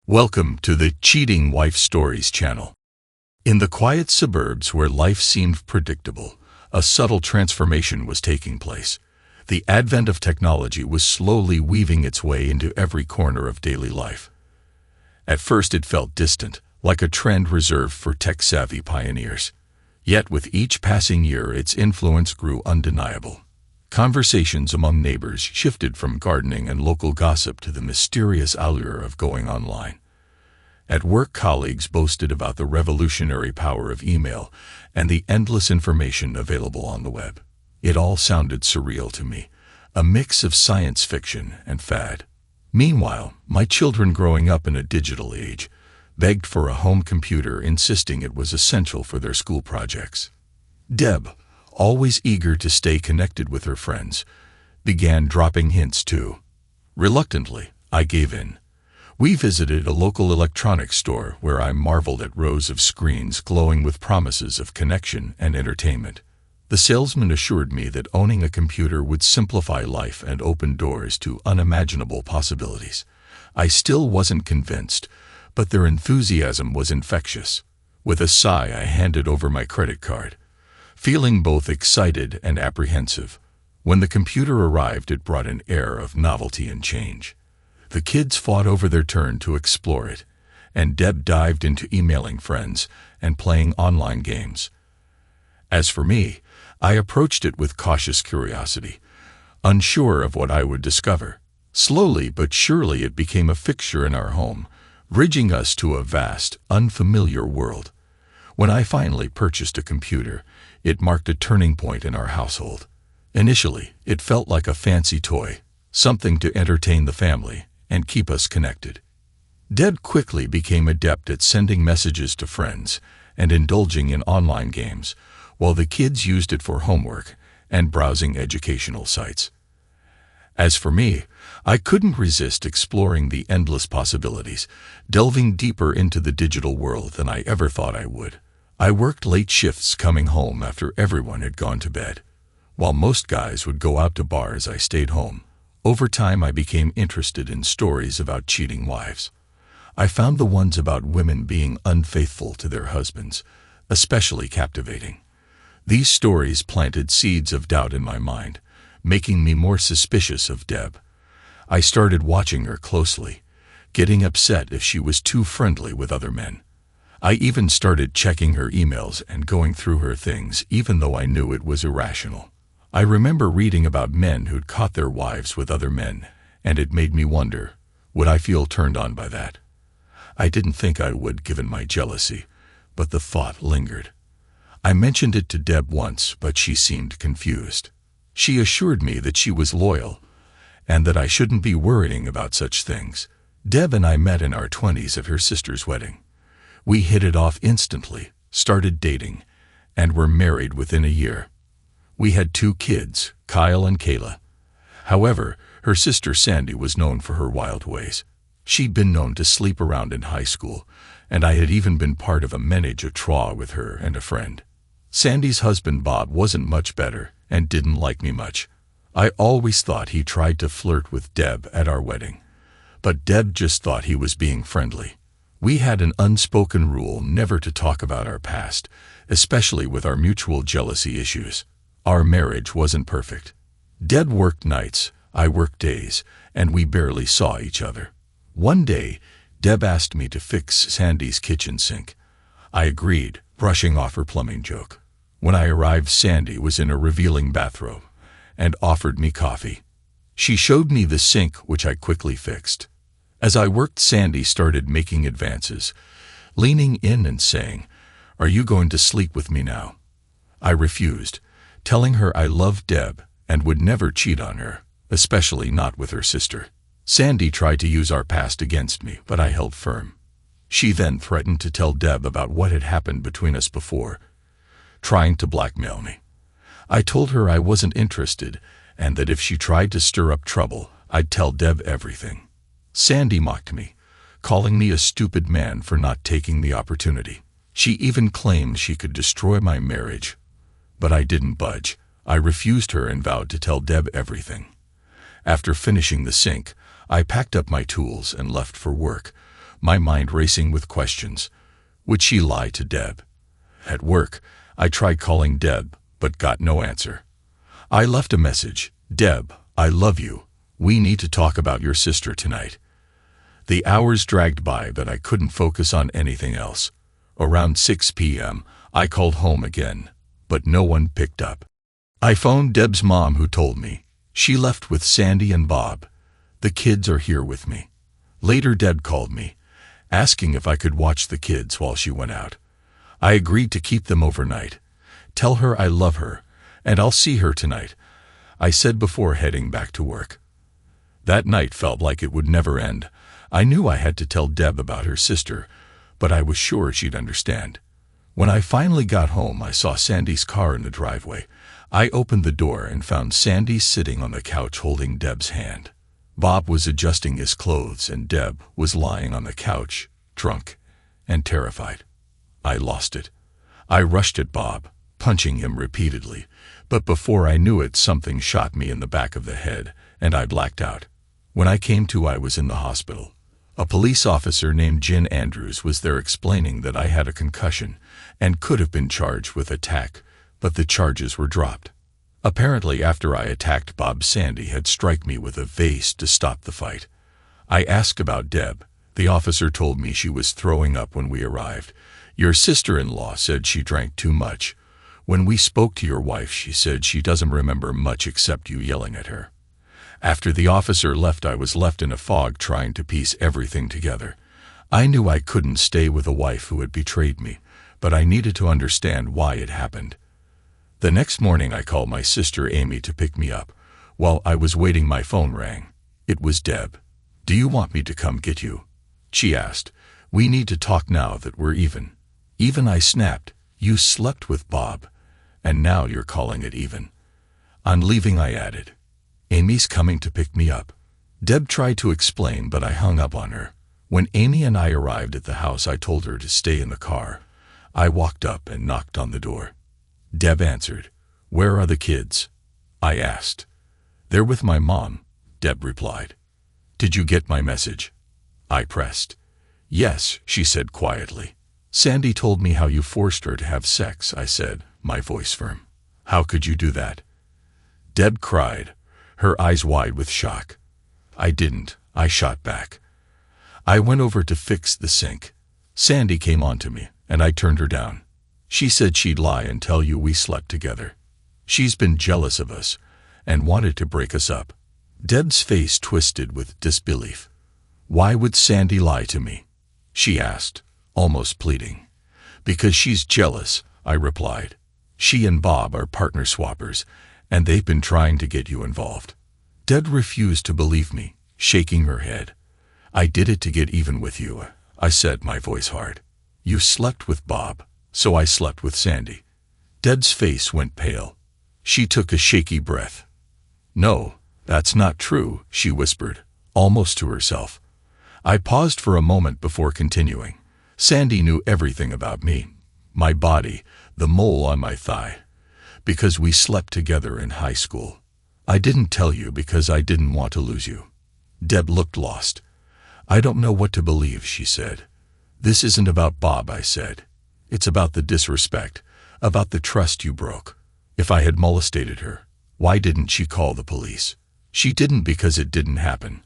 Welcome to the Cheating Wife Stories channel. In the quiet suburbs where life seemed predictable, a subtle transformation was taking place. The advent of technology was slowly weaving its way into every corner of daily life. At first it felt distant, like a trend reserved for tech-savvy pioneers. Yet with each passing year its influence grew undeniable. Conversations among neighbors shifted from gardening and local gossip to the mysterious allure of going online. At work, colleagues boasted about the revolutionary power of email and the endless information available on the web. It all sounded surreal to me, a mix of science fiction and fad. Meanwhile, my children, growing up in a digital age, begged for a home computer, insisting it was essential for their school projects. Deb, always eager to stay connected with her friends, began dropping hints too. Reluctantly, I gave in. We visited a local electronics store where I marveled at rows of screens glowing with promises of connection and entertainment. The salesman assured me that owning a computer would simplify life and open doors to unimaginable possibilities. I still wasn't convinced, but their enthusiasm was infectious. With a sigh, I handed over my credit card, feeling both excited and apprehensive. When the computer arrived, it brought an air of novelty and change. The kids fought over their turn to explore it, and Deb dived into emailing friends and playing online games. As for me, I approached it with cautious curiosity, unsure of what I would discover. Slowly but surely it became a fixture in our home, bridging us to a vast, unfamiliar world. When I finally purchased a computer, it marked a turning point in our household. Initially, it felt like a fancy toy, something to entertain the family and keep us connected. Deb quickly became adept at sending messages to friends and indulging in online games, while the kids used it for homework and browsing educational sites. As for me, I couldn't resist exploring the endless possibilities, delving deeper into the digital world than I ever thought I would. I worked late shifts, coming home after everyone had gone to bed. While most guys would go out to bars, I stayed home. Over time, I became interested in stories about cheating wives. I found the ones about women being unfaithful to their husbands especially captivating. These stories planted seeds of doubt in my mind, making me more suspicious of Deb. I started watching her closely, getting upset if she was too friendly with other men. I even started checking her emails and going through her things, even though I knew it was irrational. I remember reading about men who'd caught their wives with other men, and it made me wonder, would I feel turned on by that? I didn't think I would, given my jealousy, but the thought lingered. I mentioned it to Deb once, but she seemed confused. She assured me that she was loyal, and that I shouldn't be worrying about such things. Deb and I met in our 20s at her sister's wedding. We hit it off instantly, started dating, and were married within a year. We had 2 kids, Kyle and Kayla. However, her sister Sandy was known for her wild ways. She'd been known to sleep around in high school, and I had even been part of a ménage à trois with her and a friend. Sandy's husband Bob wasn't much better and didn't like me much. I always thought he tried to flirt with Deb at our wedding, but Deb just thought he was being friendly. We had an unspoken rule never to talk about our past, especially with our mutual jealousy issues. Our marriage wasn't perfect. Deb worked nights, I worked days, and we barely saw each other. One day, Deb asked me to fix Sandy's kitchen sink. I agreed, brushing off her plumbing joke. When I arrived, Sandy was in a revealing bathrobe and offered me coffee. She showed me the sink, which I quickly fixed. As I worked, Sandy started making advances, leaning in and saying, "Are you going to sleep with me now?" I refused, telling her I loved Deb and would never cheat on her, especially not with her sister. Sandy tried to use our past against me, but I held firm. She then threatened to tell Deb about what had happened between us before, trying to blackmail me. I told her I wasn't interested and that if she tried to stir up trouble, I'd tell Deb everything. Sandy mocked me, calling me a stupid man for not taking the opportunity. She even claimed she could destroy my marriage. But I didn't budge. I refused her and vowed to tell Deb everything. After finishing the sink, I packed up my tools and left for work, my mind racing with questions. Would she lie to Deb? At work, I tried calling Deb, but got no answer. I left a message. Deb, I love you. We need to talk about your sister tonight. The hours dragged by, but I couldn't focus on anything else. Around 6 p.m., I called home again, but no one picked up. I phoned Deb's mom, who told me she left with Sandy and Bob. The kids are here with me. Later, Deb called me, asking if I could watch the kids while she went out. I agreed to keep them overnight. Tell her I love her, and I'll see her tonight, I said before heading back to work. That night felt like it would never end. I knew I had to tell Deb about her sister, but I was sure she'd understand. When I finally got home, I saw Sandy's car in the driveway. I opened the door and found Sandy sitting on the couch holding Deb's hand. Bob was adjusting his clothes, and Deb was lying on the couch, drunk and terrified. I lost it. I rushed at Bob, punching him repeatedly, but before I knew it, something shot me in the back of the head, and I blacked out. When I came to, I was in the hospital. A police officer named Jen Andrews was there explaining that I had a concussion and could have been charged with attack, but the charges were dropped. Apparently, after I attacked Bob, Sandy had struck me with a vase to stop the fight. I asked about Deb. The officer told me she was throwing up when we arrived. Your sister-in-law said she drank too much. When we spoke to your wife, she said she doesn't remember much except you yelling at her. After the officer left, I was left in a fog trying to piece everything together. I knew I couldn't stay with a wife who had betrayed me, but I needed to understand why it happened. The next morning, I called my sister Amy to pick me up. While I was waiting, my phone rang. It was Deb. Do you want me to come get you? She asked. We need to talk now that we're even. Even, I snapped. You slept with Bob, and now you're calling it even. On leaving, I added, Amy's coming to pick me up. Deb tried to explain, but I hung up on her. When Amy and I arrived at the house, I told her to stay in the car. I walked up and knocked on the door. Deb answered. Where are the kids? I asked. They're with my mom, Deb replied. Did you get my message? I pressed. Yes, she said quietly. Sandy told me how you forced her to have sex, I said, my voice firm. How could you do that? Deb cried, her eyes wide with shock. I didn't, I shot back. I went over to fix the sink. Sandy came on to me, and I turned her down. She said she'd lie and tell you we slept together. She's been jealous of us and wanted to break us up. Deb's face twisted with disbelief. Why would Sandy lie to me? She asked, almost pleading. Because she's jealous, I replied. She and Bob are partner swappers, and they've been trying to get you involved. Deb refused to believe me, shaking her head. I did it to get even with you, I said, my voice hard. You slept with Bob, so I slept with Sandy. Deb's face went pale. She took a shaky breath. No, that's not true, she whispered, almost to herself. I paused for a moment before continuing. Sandy knew everything about me, my body, the mole on my thigh, because we slept together in high school. I didn't tell you because I didn't want to lose you. Deb looked lost. I don't know what to believe, she said. This isn't about Bob, I said. It's about the disrespect, about the trust you broke. If I had molested her, why didn't she call the police? She didn't because it didn't happen.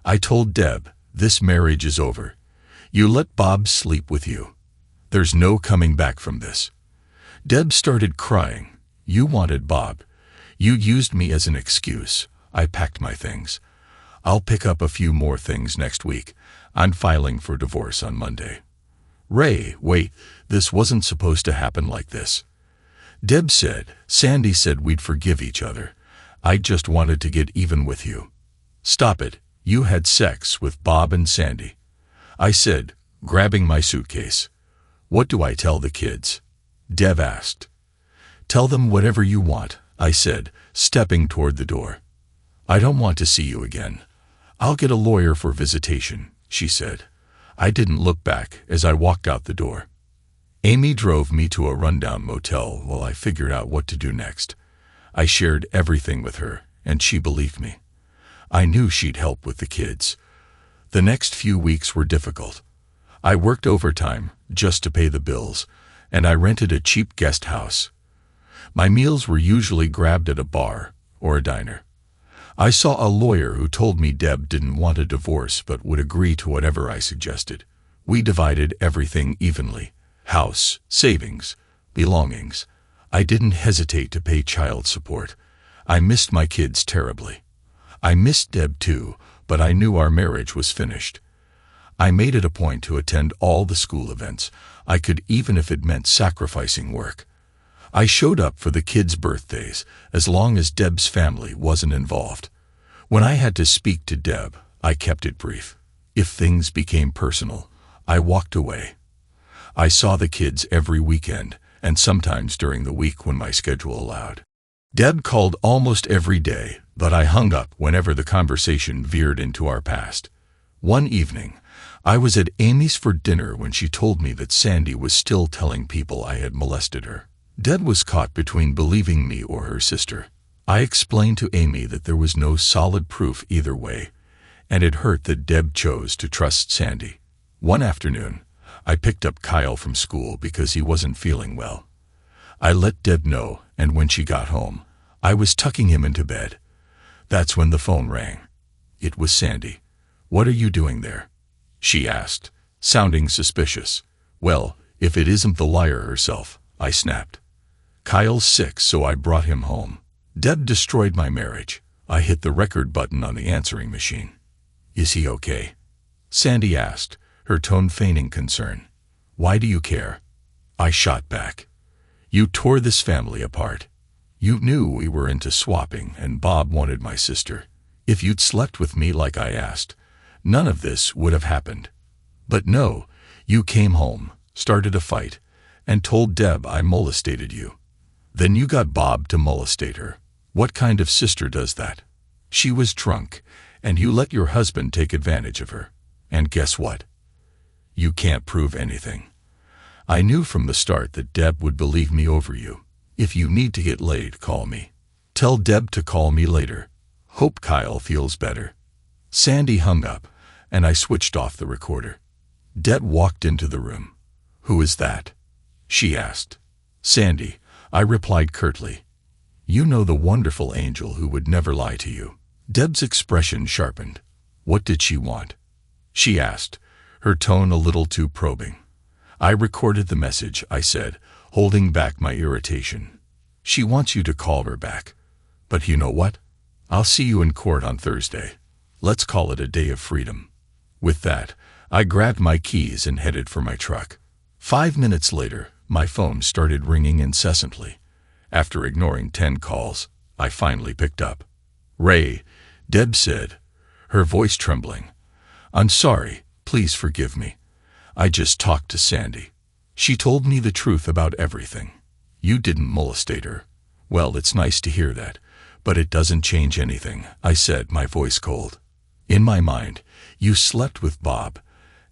I told Deb, this marriage is over. You let Bob sleep with you. There's no coming back from this. Deb started crying. You wanted Bob. You used me as an excuse. I packed my things. I'll pick up a few more things next week. I'm filing for divorce on Monday. Ray, wait, this wasn't supposed to happen like this. Deb said, Sandy said we'd forgive each other. I just wanted to get even with you. Stop it. You had sex with Bob and Sandy. I said, grabbing my suitcase. What do I tell the kids? Deb asked. Tell them whatever you want, I said, stepping toward the door. I don't want to see you again. I'll get a lawyer for visitation, she said. I didn't look back as I walked out the door. Amy drove me to a rundown motel while I figured out what to do next. I shared everything with her, and she believed me. I knew she'd help with the kids. The next few weeks were difficult. I worked overtime just to pay the bills, and I rented a cheap guest house. My meals were usually grabbed at a bar or a diner. I saw a lawyer who told me Deb didn't want a divorce but would agree to whatever I suggested. We divided everything evenly: house, savings, belongings. I didn't hesitate to pay child support. I missed my kids terribly. I missed Deb too, but I knew our marriage was finished. I made it a point to attend all the school events I could, even if it meant sacrificing work. I showed up for the kids' birthdays as long as Deb's family wasn't involved. When I had to speak to Deb, I kept it brief. If things became personal, I walked away. I saw the kids every weekend and sometimes during the week when my schedule allowed. Deb called almost every day, but I hung up whenever the conversation veered into our past. One evening, I was at Amy's for dinner when she told me that Sandy was still telling people I had molested her. Deb was caught between believing me or her sister. I explained to Amy that there was no solid proof either way, and it hurt that Deb chose to trust Sandy. One afternoon, I picked up Kyle from school because he wasn't feeling well. I let Deb know, and when she got home, I was tucking him into bed. That's when the phone rang. It was Sandy. "What are you doing there?" she asked, sounding suspicious. "Well, if it isn't the liar herself," I snapped. "Kyle's sick, so I brought him home. Deb destroyed my marriage." I hit the record button on the answering machine. "Is he okay?" Sandy asked, her tone feigning concern. "Why do you care?" I shot back. "You tore this family apart. You knew we were into swapping and Bob wanted my sister. If you'd slept with me like I asked, none of this would have happened. But no, you came home, started a fight, and told Deb I molested you. Then you got Bob to molestate her. What kind of sister does that? She was drunk, and you let your husband take advantage of her. And guess what? You can't prove anything. I knew from the start that Deb would believe me over you. If you need to get laid, call me. Tell Deb to call me later. Hope Kyle feels better." Sandy hung up, and I switched off the recorder. Deb walked into the room. "Who is that?" she asked. "Sandy," I replied curtly. "You know, the wonderful angel who would never lie to you." Deb's expression sharpened. "What did she want?" she asked, her tone a little too probing. "I recorded the message," I said, holding back my irritation. "She wants you to call her back. But you know what? I'll see you in court on Thursday. Let's call it a day of freedom." With that, I grabbed my keys and headed for my truck. 5 minutes later, my phone started ringing incessantly. After ignoring 10 calls, I finally picked up. "Ray," Deb said, her voice trembling. "I'm sorry, please forgive me. I just talked to Sandy. She told me the truth about everything. You didn't molestate her." "Well, it's nice to hear that, but it doesn't change anything," I said, my voice cold. "In my mind, you slept with Bob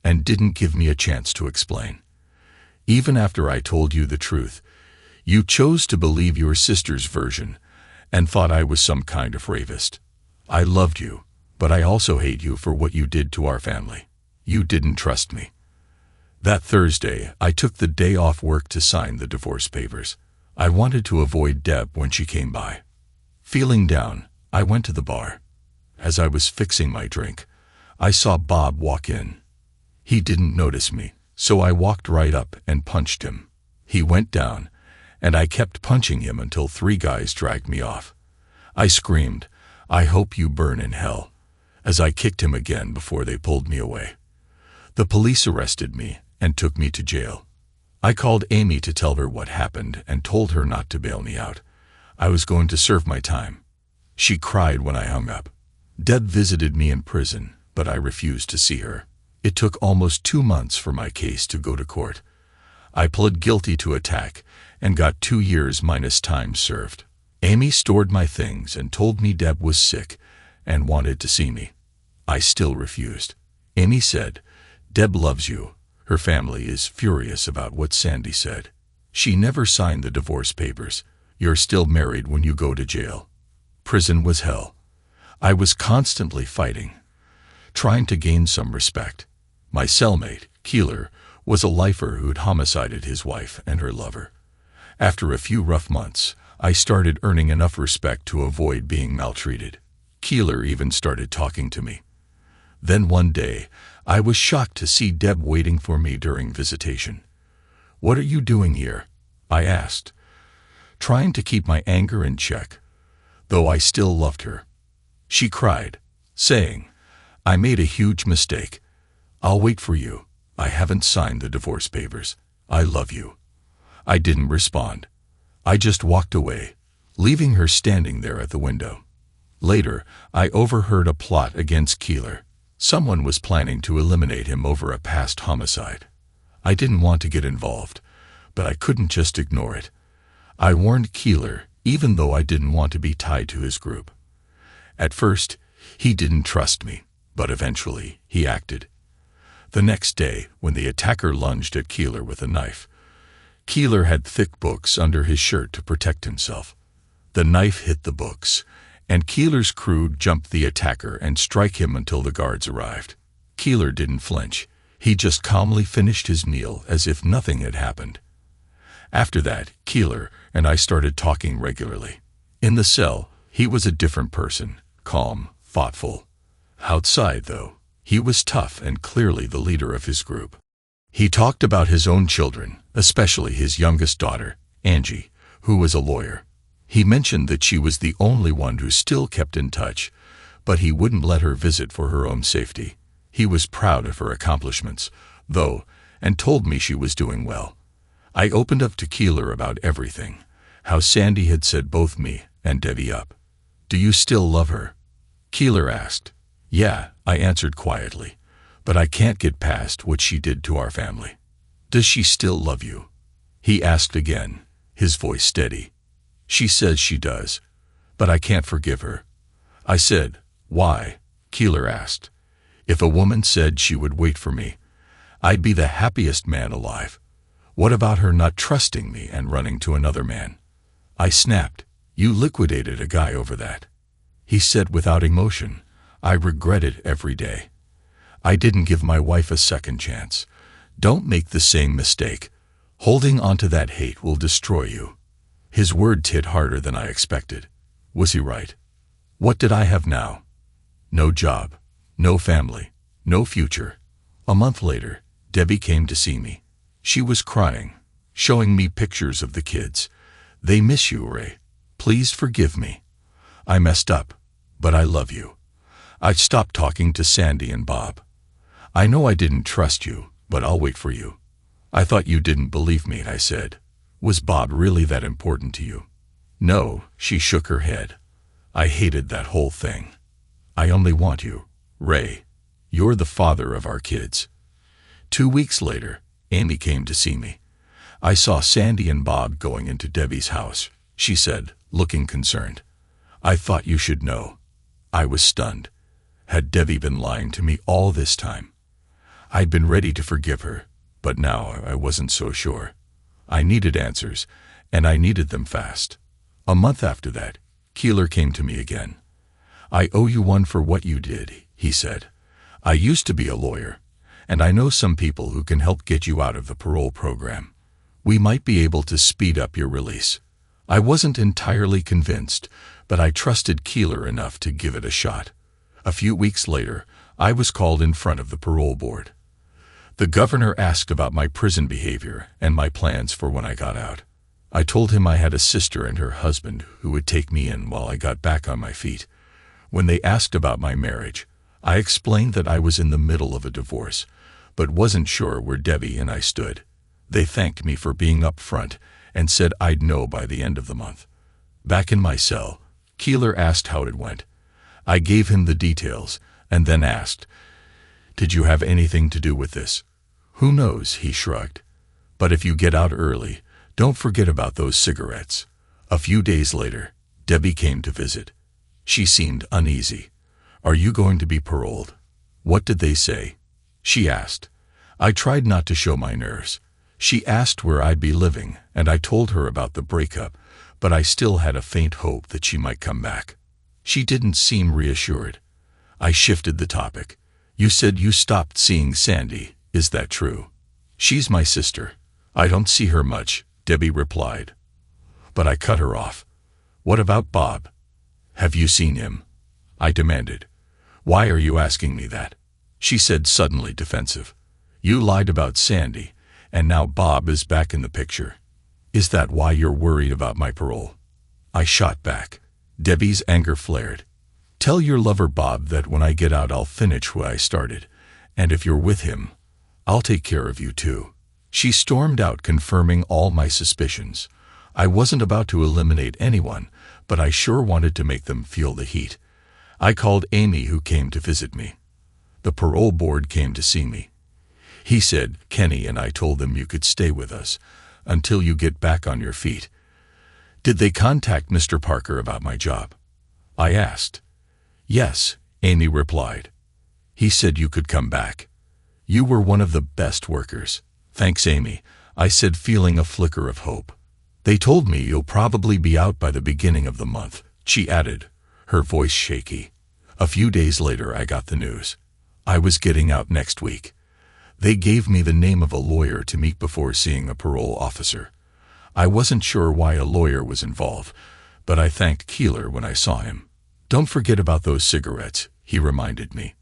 and didn't give me a chance to explain. Even after I told you the truth, you chose to believe your sister's version and thought I was some kind of rapist. I loved you, but I also hate you for what you did to our family. You didn't trust me." That Thursday, I took the day off work to sign the divorce papers. I wanted to avoid Deb when she came by. Feeling down, I went to the bar. As I was fixing my drink, I saw Bob walk in. He didn't notice me, so I walked right up and punched him. He went down, and I kept punching him until 3 guys dragged me off. I screamed, "I hope you burn in hell," as I kicked him again before they pulled me away. The police arrested me and took me to jail. I called Amy to tell her what happened and told her not to bail me out. I was going to serve my time. She cried when I hung up. Deb visited me in prison, but I refused to see her. It took almost 2 months for my case to go to court. I pled guilty to attack and got 2 years minus time served. Amy stored my things and told me Deb was sick and wanted to see me. I still refused. Amy said, "Deb loves you. Her family is furious about what Sandy said. She never signed the divorce papers. You're still married when you go to jail." Prison was hell. I was constantly fighting, trying to gain some respect. My cellmate, Keeler was a lifer who'd homicided his wife and her lover. After a few rough months, I started earning enough respect to avoid being maltreated. Keeler even started talking to me. Then one day, I was shocked to see Deb waiting for me during visitation. "What are you doing here?" I asked, trying to keep my anger in check, though I still loved her. She cried, saying, "I made a huge mistake. I'll wait for you. I haven't signed the divorce papers. I love you." I didn't respond. I just walked away, leaving her standing there at the window. Later, I overheard a plot against Keeler. Someone was planning to eliminate him over a past homicide. I didn't want to get involved, but I couldn't just ignore it. I warned Keeler, even though I didn't want to be tied to his group. At first, he didn't trust me, but eventually he acted. The next day, when the attacker lunged at Keeler with a knife, Keeler had thick books under his shirt to protect himself. The knife hit the books, and Keeler's crew jumped the attacker and struck him until the guards arrived. Keeler didn't flinch. He just calmly finished his meal as if nothing had happened. After that, Keeler and I started talking regularly. In the cell, he was a different person, calm, thoughtful. Outside, though, he was tough and clearly the leader of his group. He talked about his own children, especially his youngest daughter, Angie, who was a lawyer. He mentioned that she was the only one who still kept in touch, but he wouldn't let her visit for her own safety. He was proud of her accomplishments, though, and told me she was doing well. I opened up to Keeler about everything, how Sandy had set both me and Debbie up. "Do you still love her?" Keeler asked. "Yeah," I answered quietly, "but I can't get past what she did to our family." "Does she still love you?" he asked again, his voice steady. "She says she does, but I can't forgive her." I said, "Why?" Keeler asked. "If a woman said she would wait for me, I'd be the happiest man alive. What about her not trusting me and running to another man?" I snapped. "You liquidated a guy over that." He said without emotion, "I regret it every day. I didn't give my wife a second chance. Don't make the same mistake. Holding onto that hate will destroy you." His words hit harder than I expected. Was he right? What did I have now? No job, no family, no future. A month later, Debbie came to see me. She was crying, showing me pictures of the kids. "They miss you, Ray. Please forgive me. I messed up, but I love you. I've stopped talking to Sandy and Bob. I know I didn't trust you, but I'll wait for you." "I thought you didn't believe me," I said. "Was Bob really that important to you?" "No," she shook her head. "I hated that whole thing. I only want you, Ray. You're the father of our kids." 2 weeks later, Amy came to see me. "I saw Sandy and Bob going into Debbie's house," she said, looking concerned. "I thought you should know." I was stunned. Had Debbie been lying to me all this time? I'd been ready to forgive her, but now I wasn't so sure. I needed answers, and I needed them fast. A month after that, Keeler came to me again. "I owe you one for what you did," he said. "I used to be a lawyer, and I know some people who can help get you out of the parole program. We might be able to speed up your release." I wasn't entirely convinced, but I trusted Keeler enough to give it a shot. A few weeks later, I was called in front of the parole board. The governor asked about my prison behavior and my plans for when I got out. I told him I had a sister and her husband who would take me in while I got back on my feet. When they asked about my marriage, I explained that I was in the middle of a divorce, but wasn't sure where Debbie and I stood. They thanked me for being upfront and said I'd know by the end of the month. Back in my cell, Keeler asked how it went. I gave him the details and then asked, "Did you have anything to do with this?" "Who knows," he shrugged. "But if you get out early, don't forget about those cigarettes." A few days later, Debbie came to visit. She seemed uneasy. "Are you going to be paroled?" "What did they say?" she asked. I tried not to show my nerves. She asked where I'd be living, and I told her about the breakup, but I still had a faint hope that she might come back. She didn't seem reassured. I shifted the topic. "You said you stopped seeing Sandy. Is that true? She's my sister. I don't see her much, Debbie replied. But I cut her off. What about Bob? Have you seen him? I demanded. Why are you asking me that? She said, suddenly defensive. You lied about Sandy, and now Bob is back in the picture. Is that why you're worried about my parole? I shot back. Debbie's anger flared. Tell your lover Bob that when I get out I'll finish what I started, and if you're with him, I'll take care of you too. She stormed out, confirming all my suspicions. I wasn't about to eliminate anyone, but I sure wanted to make them feel the heat. I called Amy, who came to visit me. The parole board came to see me. He said, Kenny and I told them you could stay with us until you get back on your feet. Did they contact Mr. Parker about my job? I asked. Yes, Amy replied. He said you could come back. You were one of the best workers. Thanks, Amy, I said, feeling a flicker of hope. They told me you'll probably be out by the beginning of the month, she added, her voice shaky. A few days later I got the news. I was getting out next week. They gave me the name of a lawyer to meet before seeing a parole officer. I wasn't sure why a lawyer was involved, but I thanked Keeler when I saw him. Don't forget about those cigarettes, he reminded me.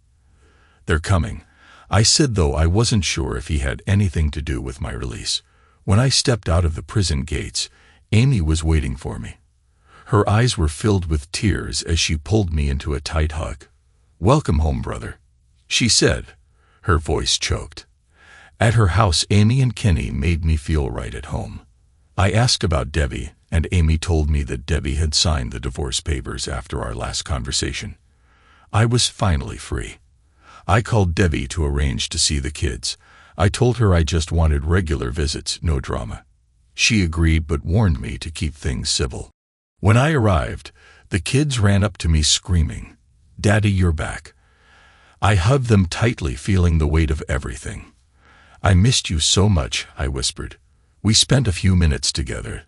They're coming, I said, though I wasn't sure if he had anything to do with my release. When I stepped out of the prison gates, Amy was waiting for me. Her eyes were filled with tears as she pulled me into a tight hug. Welcome home, brother, she said, her voice choked. At her house, Amy and Kenny made me feel right at home. I asked about Debbie, and Amy told me that Debbie had signed the divorce papers after our last conversation. I was finally free. I called Debbie to arrange to see the kids. I told her I just wanted regular visits, no drama. She agreed, but warned me to keep things civil. When I arrived, the kids ran up to me screaming, Daddy, you're back. I hugged them tightly, feeling the weight of everything. I missed you so much, I whispered. We spent a few minutes together.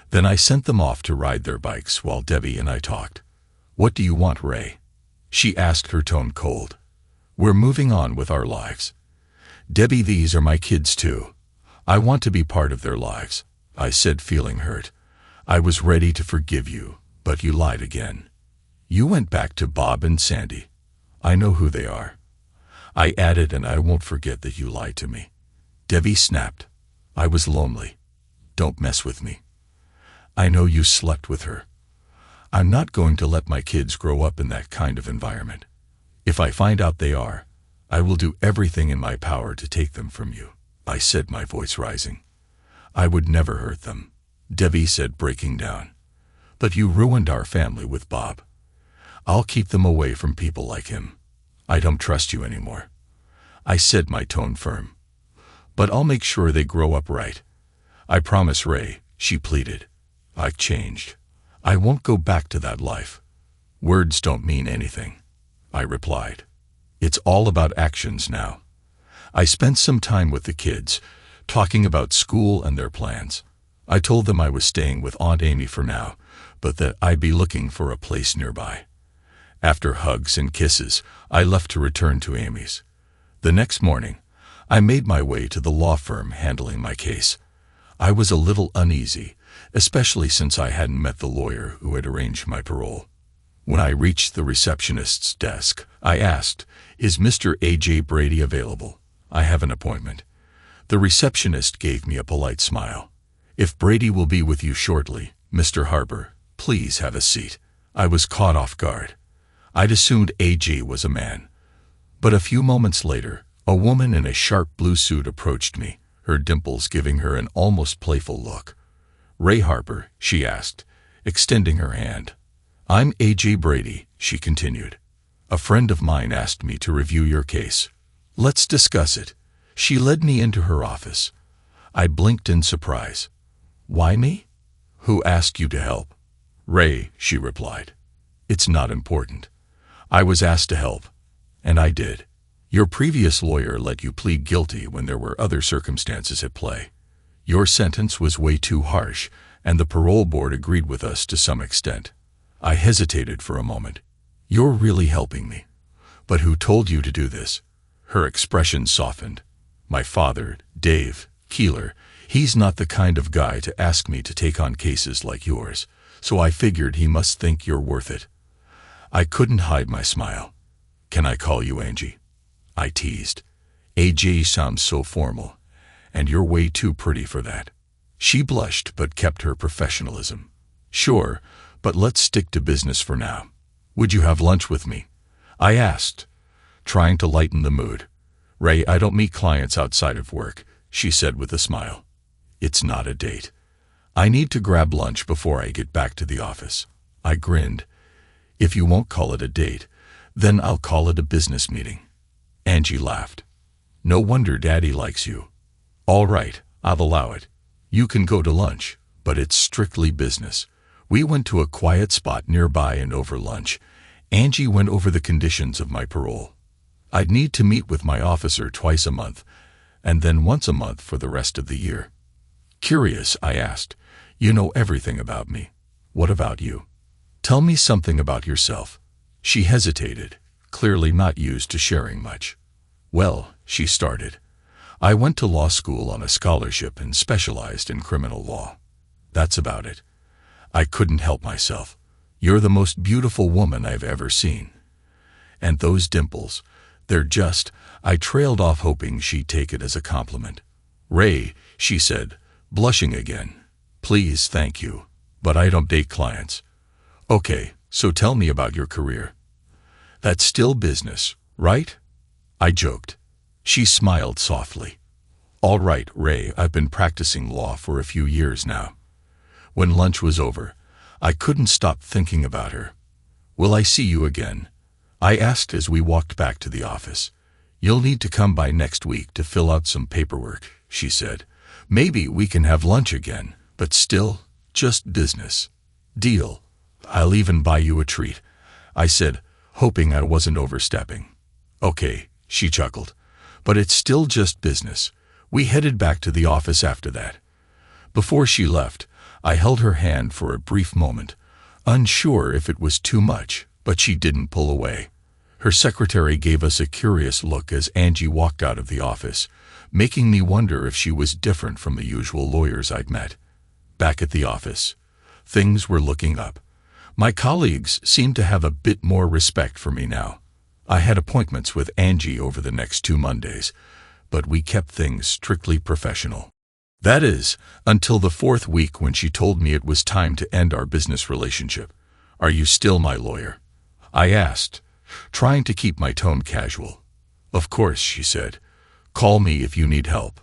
Then I sent them off to ride their bikes while Debbie and I talked. What do you want, Ray? She asked, her tone cold. We're moving on with our lives. Debbie, these are my kids too. I want to be part of their lives, I said, feeling hurt. I was ready to forgive you, but you lied again. You went back to Bob and Sandy. I know who they are. I added, and I won't forget that you lied to me. Debbie snapped. I was lonely. Don't mess with me. I know you slept with her. I'm not going to let my kids grow up in that kind of environment. If I find out they are, I will do everything in my power to take them from you, I said, my voice rising. I would never hurt them, Debbie said, breaking down. But you ruined our family with Bob. I'll keep them away from people like him. I don't trust you anymore, I said, my tone firm. But I'll make sure they grow up right. I promise, Ray, she pleaded. I've changed. I won't go back to that life. Words don't mean anything, I replied. It's all about actions now. I spent some time with the kids, talking about school and their plans. I told them I was staying with Aunt Amy for now, but that I'd be looking for a place nearby. After hugs and kisses, I left to return to Amy's. The next morning, I made my way to the law firm handling my case. I was a little uneasy, especially since I hadn't met the lawyer who had arranged my parole. When I reached the receptionist's desk, I asked, Is Mr. A.J. Brady available? I have an appointment. The receptionist gave me a polite smile. If Brady will be with you shortly, Mr. Harper, please have a seat. I was caught off guard. I'd assumed A.J. was a man. But a few moments later, a woman in a sharp blue suit approached me, her dimples giving her an almost playful look. Ray Harper, she asked, extending her hand. I'm A.J. Brady, she continued. A friend of mine asked me to review your case. Let's discuss it. She led me into her office. I blinked in surprise. Why me? Who asked you to help? Ray, she replied. It's not important. I was asked to help, and I did. Your previous lawyer let you plead guilty when there were other circumstances at play. Your sentence was way too harsh, and the parole board agreed with us to some extent. I hesitated for a moment. You're really helping me. But who told you to do this? Her expression softened. My father, Dave Keeler, he's not the kind of guy to ask me to take on cases like yours, so I figured he must think you're worth it. I couldn't hide my smile. Can I call you Angie? I teased. AJ sounds so formal, and you're way too pretty for that. She blushed but kept her professionalism. Sure, but let's stick to business for now. Would you have lunch with me? I asked, trying to lighten the mood. Ray, I don't meet clients outside of work, she said with a smile. It's not a date. I need to grab lunch before I get back to the office. I grinned. If you won't call it a date, then I'll call it a business meeting. Angie laughed. No wonder Daddy likes you. All right, I'll allow it. You can go to lunch, but it's strictly business. We went to a quiet spot nearby, and over lunch, Angie went over the conditions of my parole. I'd need to meet with my officer twice a month, and then once a month for the rest of the year. Curious, I asked. You know everything about me. What about you? Tell me something about yourself. She hesitated, clearly not used to sharing much. Well, she started. I went to law school on a scholarship and specialized in criminal law. That's about it. I couldn't help myself. You're the most beautiful woman I've ever seen. And those dimples, they're just, I trailed off hoping she'd take it as a compliment. Ray, she said, blushing again. Please, thank you, but I don't date clients. Okay, so tell me about your career. That's still business, right? I joked. She smiled softly. All right, Ray, I've been practicing law for a few years now. When lunch was over, I couldn't stop thinking about her. Will I see you again? I asked as we walked back to the office. You'll need to come by next week to fill out some paperwork, she said. Maybe we can have lunch again, but still, just business. Deal. I'll even buy you a treat, I said, hoping I wasn't overstepping. Okay, she chuckled, but it's still just business. We headed back to the office after that. Before she left, I held her hand for a brief moment, unsure if it was too much, but she didn't pull away. Her secretary gave us a curious look as Angie walked out of the office, making me wonder if she was different from the usual lawyers I'd met. Back at the office, things were looking up. My colleagues seemed to have a bit more respect for me now. I had appointments with Angie over the next 2 Mondays, but we kept things strictly professional. That is, until the 4th week when she told me it was time to end our business relationship. Are you still my lawyer? I asked, trying to keep my tone casual. Of course, she said. Call me if you need help.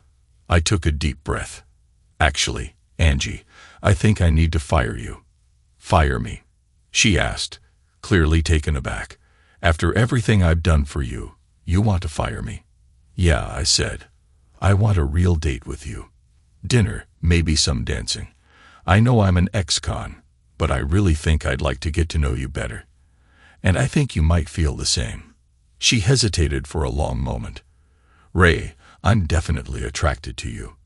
I took a deep breath. Actually, Angie, I think I need to fire you. Fire me? She asked, clearly taken aback. After everything I've done for you, you want to fire me? Yeah, I said. I want a real date with you. Dinner, maybe some dancing. I know I'm an ex-con, but I really think I'd like to get to know you better. And I think you might feel the same. She hesitated for a long moment. Ray, I'm definitely attracted to you.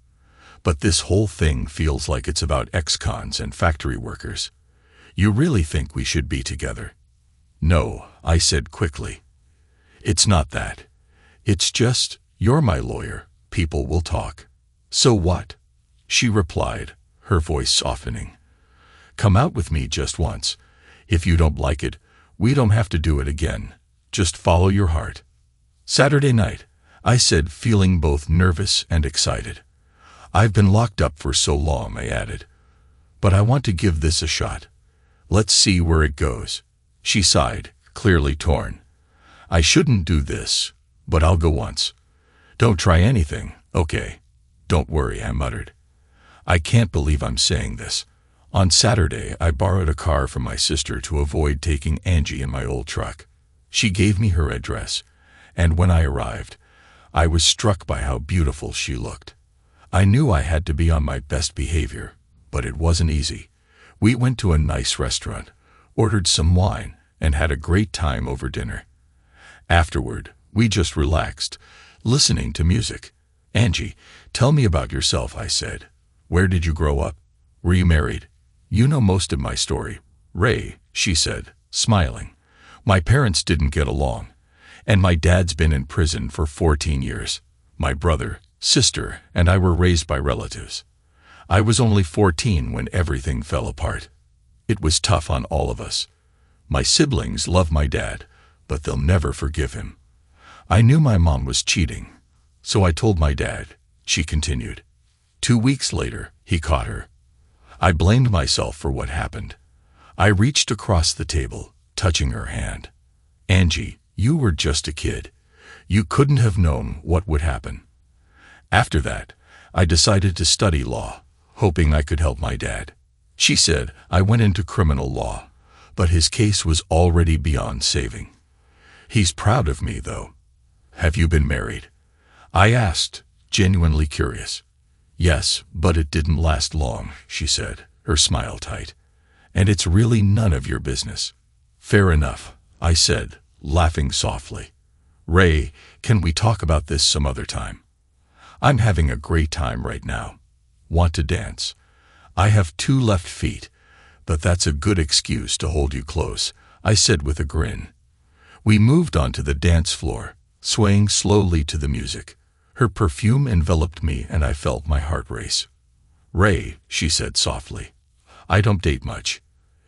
But this whole thing feels like it's about ex-cons and factory workers. You really think we should be together? No, I said quickly. It's not that. It's just, you're my lawyer. People will talk. So what? She replied, her voice softening. Come out with me just once. If you don't like it, we don't have to do it again. Just follow your heart. Saturday night, I said, feeling both nervous and excited. I've been locked up for so long, I added. But I want to give this a shot. Let's see where it goes. She sighed, clearly torn. I shouldn't do this, but I'll go once. Don't try anything, okay? Don't worry, I muttered. I can't believe I'm saying this. On Saturday, I borrowed a car from my sister to avoid taking Angie in my old truck. She gave me her address, and when I arrived, I was struck by how beautiful she looked. I knew I had to be on my best behavior, but it wasn't easy. We went to a nice restaurant, ordered some wine, and had a great time over dinner. Afterward, we just relaxed, listening to music. Angie, tell me about yourself, I said. Where did you grow up? Were you married? You know most of my story. Ray, she said, smiling. My parents didn't get along, and my dad's been in prison for 14 years. My brother, sister, and I were raised by relatives. I was only 14 when everything fell apart. It was tough on all of us. My siblings love my dad, but they'll never forgive him. I knew my mom was cheating, so I told my dad," she continued. 2 weeks later, he caught her. I blamed myself for what happened. I reached across the table, touching her hand. "Angie, you were just a kid. You couldn't have known what would happen." After that, I decided to study law, hoping I could help my dad. She said I went into criminal law, but his case was already beyond saving. He's proud of me, though. "Have you been married?" I asked, genuinely curious. "Yes, but it didn't last long," she said, her smile tight. "And it's really none of your business." "Fair enough," I said, laughing softly. "Ray, can we talk about this some other time? I'm having a great time right now. Want to dance? I have 2 left feet, but that's a good excuse to hold you close," I said with a grin. We moved onto the dance floor, swaying slowly to the music. Her perfume enveloped me and I felt my heart race. "Ray," she said softly, "I don't date much.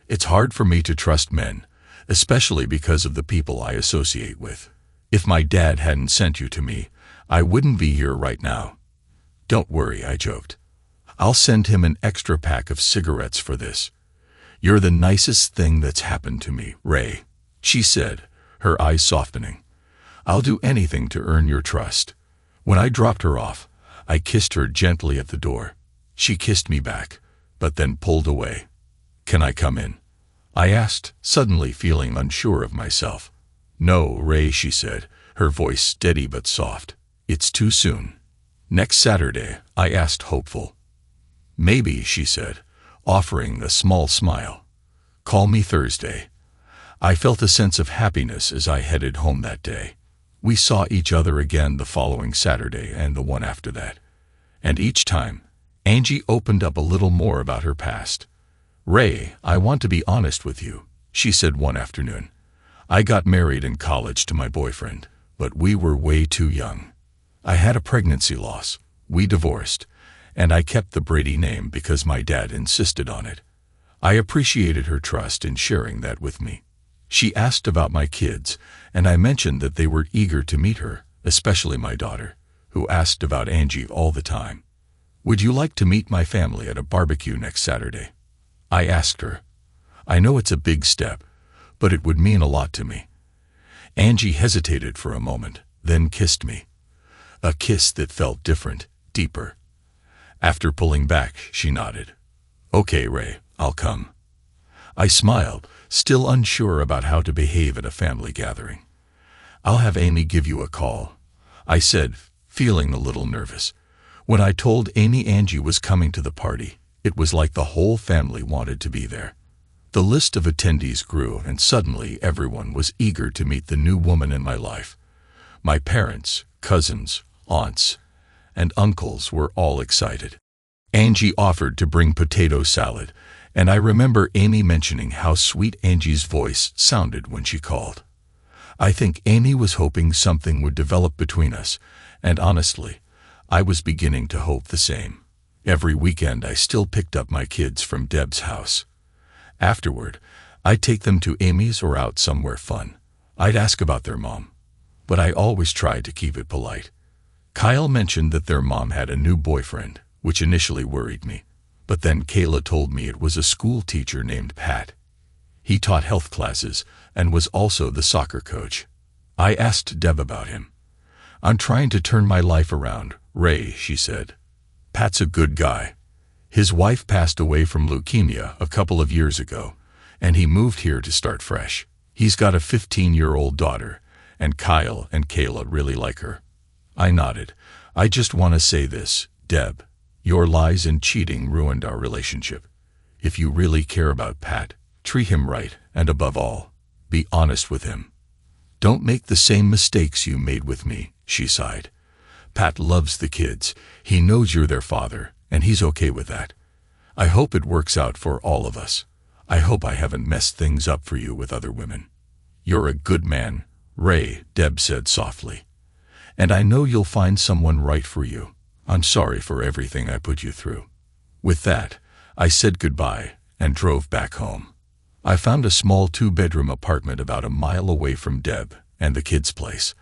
It's hard for me to trust men, especially because of the people I associate with. If my dad hadn't sent you to me, I wouldn't be here right now." "Don't worry," I joked. "I'll send him an extra pack of cigarettes for this. You're the nicest thing that's happened to me, Ray," she said, her eyes softening. "I'll do anything to earn your trust." When I dropped her off, I kissed her gently at the door. She kissed me back, but then pulled away. "Can I come in?" I asked, suddenly feeling unsure of myself. "No, Ray," she said, her voice steady but soft. "It's too soon." "Next Saturday?" I asked, hopeful. "Maybe," she said, offering a small smile. "Call me Thursday." I felt a sense of happiness as I headed home that day. We saw each other again the following Saturday and the one after that. And each time, Angie opened up a little more about her past. "Ray, I want to be honest with you," she said one afternoon. "I got married in college to my boyfriend, but we were way too young. I had a pregnancy loss. We divorced, and I kept the Brady name because my dad insisted on it. I appreciated her trust in sharing that with me. She asked about my kids, and I mentioned that they were eager to meet her, especially my daughter, who asked about Angie all the time. "Would you like to meet my family at a barbecue next Saturday?" I asked her. I know it's a big step, but it would mean a lot to me. Angie hesitated for a moment, then kissed me. A kiss that felt different, deeper. After pulling back, she nodded. "Okay, Ray, I'll come." I smiled, still unsure about how to behave at a family gathering. "I'll have Amy give you a call," I said, feeling a little nervous. When I told Amy Angie was coming to the party, it was like the whole family wanted to be there. The list of attendees grew, and suddenly everyone was eager to meet the new woman in my life. My parents, cousins, aunts, and uncles were all excited. Angie offered to bring potato salad, and I remember Amy mentioning how sweet Angie's voice sounded when she called. I think Amy was hoping something would develop between us, and honestly, I was beginning to hope the same. Every weekend I still picked up my kids from Deb's house. Afterward, I'd take them to Amy's or out somewhere fun. I'd ask about their mom, but I always tried to keep it polite. Kyle mentioned that their mom had a new boyfriend, which initially worried me. But then Kayla told me it was a school teacher named Pat. He taught health classes and was also the soccer coach. I asked Deb about him. "I'm trying to turn my life around, Ray," she said. "Pat's a good guy. His wife passed away from leukemia a couple of years ago, and he moved here to start fresh. He's got a 15-year-old daughter, and Kyle and Kayla really like her." I nodded. "I just want to say this, Deb. Your lies and cheating ruined our relationship. If you really care about Pat, treat him right, and above all, be honest with him. Don't make the same mistakes you made with me," she sighed. "Pat loves the kids. He knows you're their father, and he's okay with that. I hope it works out for all of us. I hope I haven't messed things up for you with other women." "You're a good man, Ray," Deb said softly. "And I know you'll find someone right for you. I'm sorry for everything I put you through." With that, I said goodbye and drove back home. I found a small 2-bedroom apartment about a mile away from Deb and the kids' place.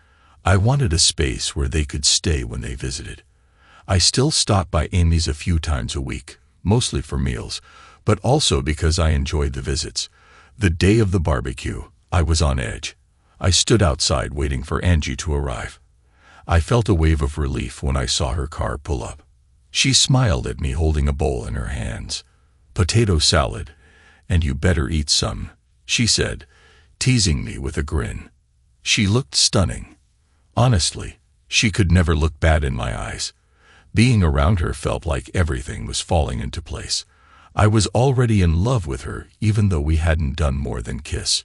I wanted a space where they could stay when they visited. I still stopped by Amy's a few times a week, mostly for meals, but also because I enjoyed the visits. The day of the barbecue, I was on edge. I stood outside waiting for Angie to arrive. I felt a wave of relief when I saw her car pull up. She smiled at me holding a bowl in her hands. "Potato salad, and you better eat some," she said, teasing me with a grin. She looked stunning. Honestly, she could never look bad in my eyes. Being around her felt like everything was falling into place. I was already in love with her, even though we hadn't done more than kiss.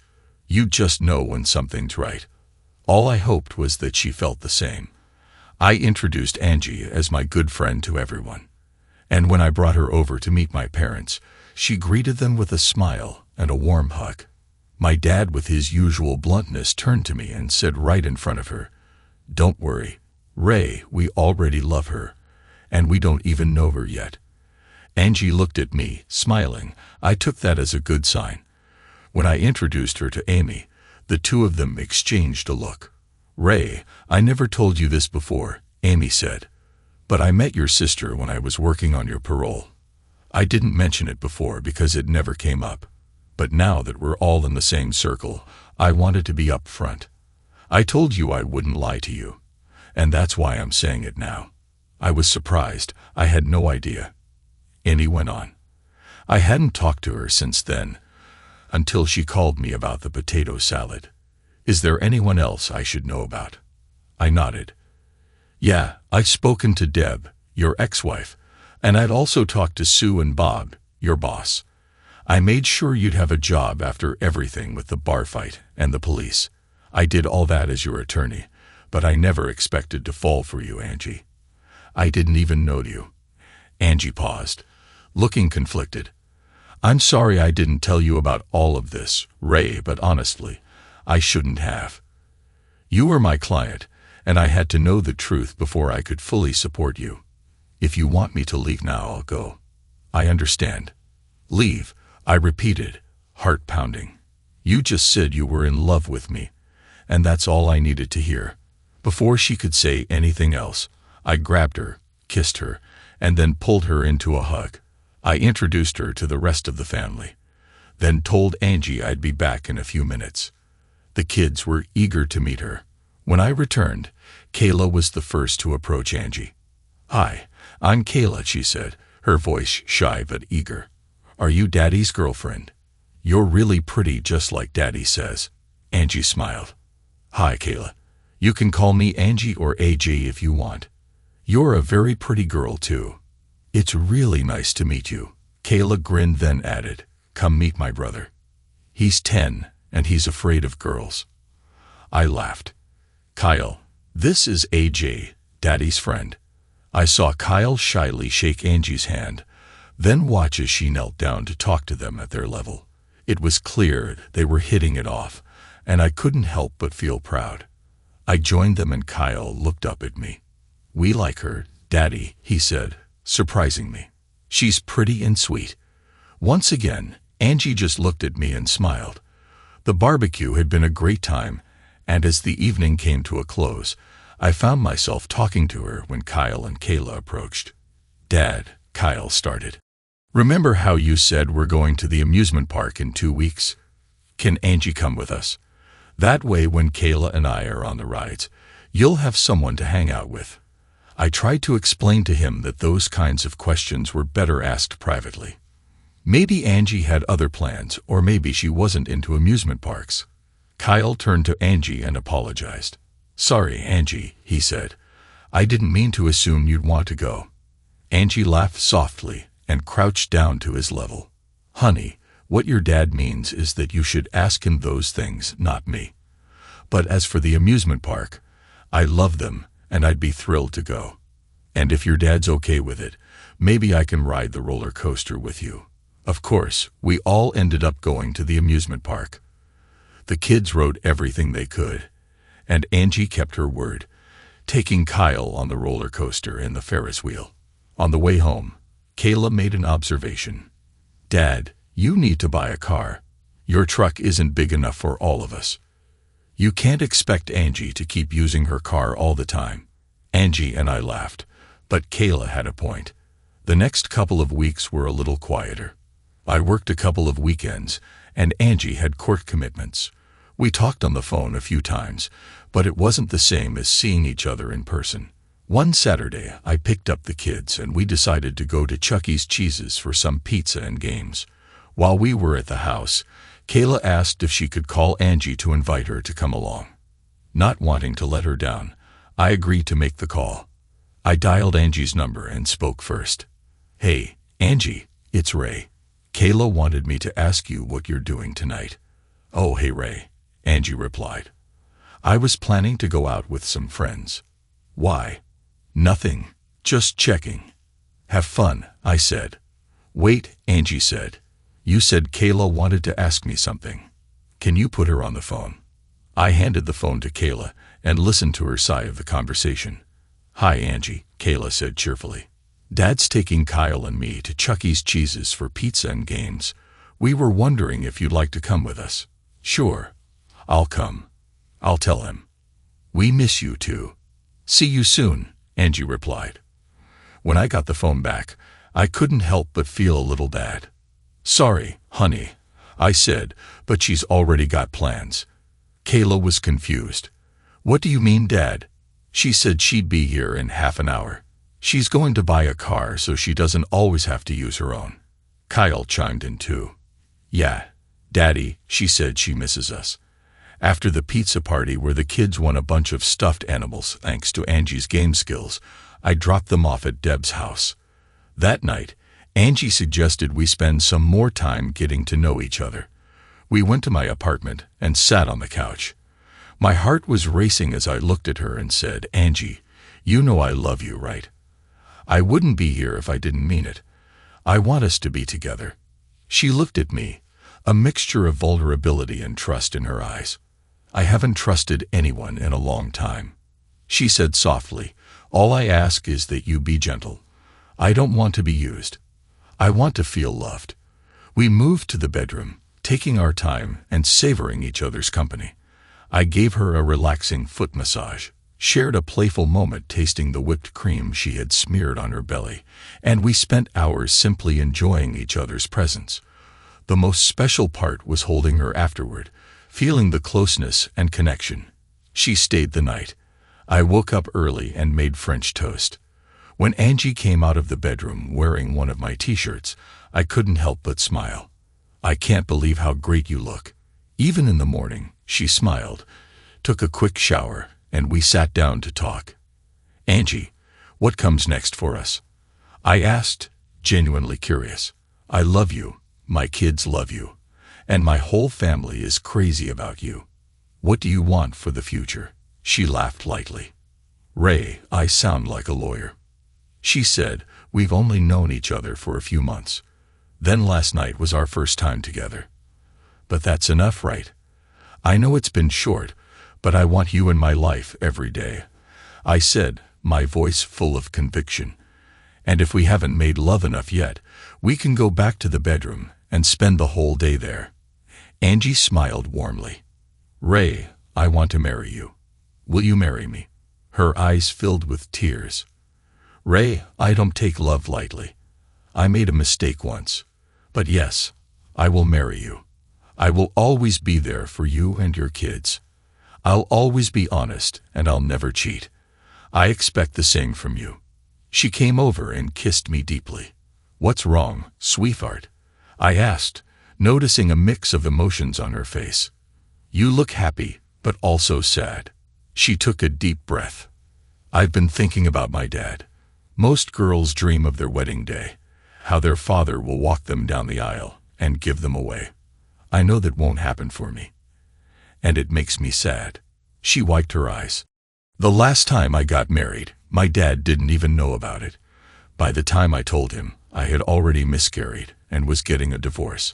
You just know when something's right. All I hoped was that she felt the same. I introduced Angie as my good friend to everyone. And when I brought her over to meet my parents, she greeted them with a smile and a warm hug. My dad, with his usual bluntness, turned to me and said right in front of her, "Don't worry, Ray, we already love her, and we don't even know her yet." Angie looked at me, smiling. I took that as a good sign. When I introduced her to Amy, the two of them exchanged a look. "Ray, I never told you this before," Amy said, "but I met your sister when I was working on your parole. I didn't mention it before because it never came up, but now that we're all in the same circle, I wanted to be upfront. I told you I wouldn't lie to you, and that's why I'm saying it now." I was surprised. I had no idea. Amy went on. "I hadn't talked to her since then, until she called me about the potato salad. Is there anyone else I should know about?" I nodded. "Yeah, I've spoken to Deb, your ex-wife, and I'd also talked to Sue and Bob, your boss. I made sure you'd have a job after everything with the bar fight and the police. I did all that as your attorney, but I never expected to fall for you, Angie. I didn't even know you." Angie paused, looking conflicted. "I'm sorry I didn't tell you about all of this, Ray, but honestly, I shouldn't have. You were my client, and I had to know the truth before I could fully support you. If you want me to leave now, I'll go." "I understand." "Leave," I repeated, heart pounding. "You just said you were in love with me, and that's all I needed to hear." Before she could say anything else, I grabbed her, kissed her, and then pulled her into a hug. I introduced her to the rest of the family, then told Angie I'd be back in a few minutes. The kids were eager to meet her. When I returned, Kayla was the first to approach Angie. "Hi, I'm Kayla," she said, her voice shy but eager. "Are you Daddy's girlfriend? You're really pretty, just like Daddy says." Angie smiled. "Hi, Kayla. You can call me Angie or AJ if you want. You're a very pretty girl, too." "It's really nice to meet you." Kayla grinned, then added, "Come meet my brother. He's 10, and he's afraid of girls." I laughed. "Kyle, this is AJ, Daddy's friend." I saw Kyle shyly shake Angie's hand, then watch as she knelt down to talk to them at their level. It was clear they were hitting it off, and I couldn't help but feel proud. I joined them and Kyle looked up at me. "We like her, Daddy," he said, surprising me. "She's pretty and sweet." Once again, Angie just looked at me and smiled. The barbecue had been a great time, and as the evening came to a close, I found myself talking to her when Kyle and Kayla approached. "Dad," Kyle started, "remember how you said we're going to the amusement park in 2 weeks? Can Angie come with us? That way, when Kayla and I are on the rides, you'll have someone to hang out with." I tried to explain to him that those kinds of questions were better asked privately. Maybe Angie had other plans, or maybe she wasn't into amusement parks. Kyle turned to Angie and apologized. "Sorry, Angie," he said. "I didn't mean to assume you'd want to go." Angie laughed softly and crouched down to his level. "Honey, what your dad means is that you should ask him those things, not me. But as for the amusement park, I love them, and I'd be thrilled to go. And if your dad's okay with it, maybe I can ride the roller coaster with you." Of course, we all ended up going to the amusement park. The kids rode everything they could, and Angie kept her word, taking Kyle on the roller coaster and the Ferris wheel. On the way home, Kayla made an observation. "Dad, you need to buy a car. Your truck isn't big enough for all of us. You can't expect Angie to keep using her car all the time." Angie and I laughed, but Kayla had a point. The next couple of weeks were a little quieter. I worked a couple of weekends, and Angie had court commitments. We talked on the phone a few times, but it wasn't the same as seeing each other in person. One Saturday, I picked up the kids and we decided to go to Chuck E. Cheese's for some pizza and games. While we were at the house, Kayla asked if she could call Angie to invite her to come along. Not wanting to let her down, I agreed to make the call. I dialed Angie's number and spoke first. "Hey, Angie, it's Ray. Kayla wanted me to ask you what you're doing tonight." "Oh, hey Ray," Angie replied. "I was planning to go out with some friends." "Why?" "Nothing, just checking." "Have fun," I said. "Wait," Angie said. "You said Kayla wanted to ask me something. Can you put her on the phone?" I handed the phone to Kayla and listened to her side of the conversation. "Hi, Angie," Kayla said cheerfully. "Dad's taking Kyle and me to Chuck E. Cheese's for pizza and games. We were wondering if you'd like to come with us." "Sure. I'll come. I'll tell him." "We miss you too." "See you soon," Angie replied. When I got the phone back, I couldn't help but feel a little bad. "Sorry, honey," I said, "but she's already got plans." Kayla was confused. "What do you mean, Dad?" "She said she'd be here in half an hour. She's going to buy a car so she doesn't always have to use her own." Kyle chimed in too. "Yeah, Daddy, she said she misses us." After the pizza party where the kids won a bunch of stuffed animals thanks to Angie's game skills, I dropped them off at Deb's house. That night, Angie suggested we spend some more time getting to know each other. We went to my apartment and sat on the couch. My heart was racing as I looked at her and said, "Angie, you know I love you, right? I wouldn't be here if I didn't mean it. I want us to be together." She looked at me, a mixture of vulnerability and trust in her eyes. "I haven't trusted anyone in a long time." She said softly, "All I ask is that you be gentle. I don't want to be used. I want to feel loved." We moved to the bedroom, taking our time and savoring each other's company. I gave her a relaxing foot massage, shared a playful moment tasting the whipped cream she had smeared on her belly, and we spent hours simply enjoying each other's presence. The most special part was holding her afterward, feeling the closeness and connection. She stayed the night. I woke up early and made French toast. When Angie came out of the bedroom wearing one of my t-shirts, I couldn't help but smile. "I can't believe how great you look." Even in the morning, she smiled, took a quick shower, and we sat down to talk. "Angie, what comes next for us?" I asked, genuinely curious. "I love you, my kids love you, and my whole family is crazy about you. What do you want for the future?" She laughed lightly. "Ray, I sound like a lawyer." She said, "We've only known each other for a few months. Then last night was our first time together. But that's enough, right? I know it's been short, but I want you in my life every day," I said, my voice full of conviction. "And if we haven't made love enough yet, we can go back to the bedroom and spend the whole day there." Angie smiled warmly. "Ray, I want to marry you. Will you marry me?" Her eyes filled with tears. "Ray, I don't take love lightly. I made a mistake once. But yes, I will marry you. I will always be there for you and your kids. I'll always be honest and I'll never cheat. I expect the same from you." She came over and kissed me deeply. "What's wrong, sweetheart?" I asked, noticing a mix of emotions on her face. "You look happy, but also sad." She took a deep breath. "I've been thinking about my dad. Most girls dream of their wedding day, how their father will walk them down the aisle and give them away. I know that won't happen for me. And it makes me sad." She wiped her eyes. "The last time I got married, my dad didn't even know about it. By the time I told him, I had already miscarried and was getting a divorce."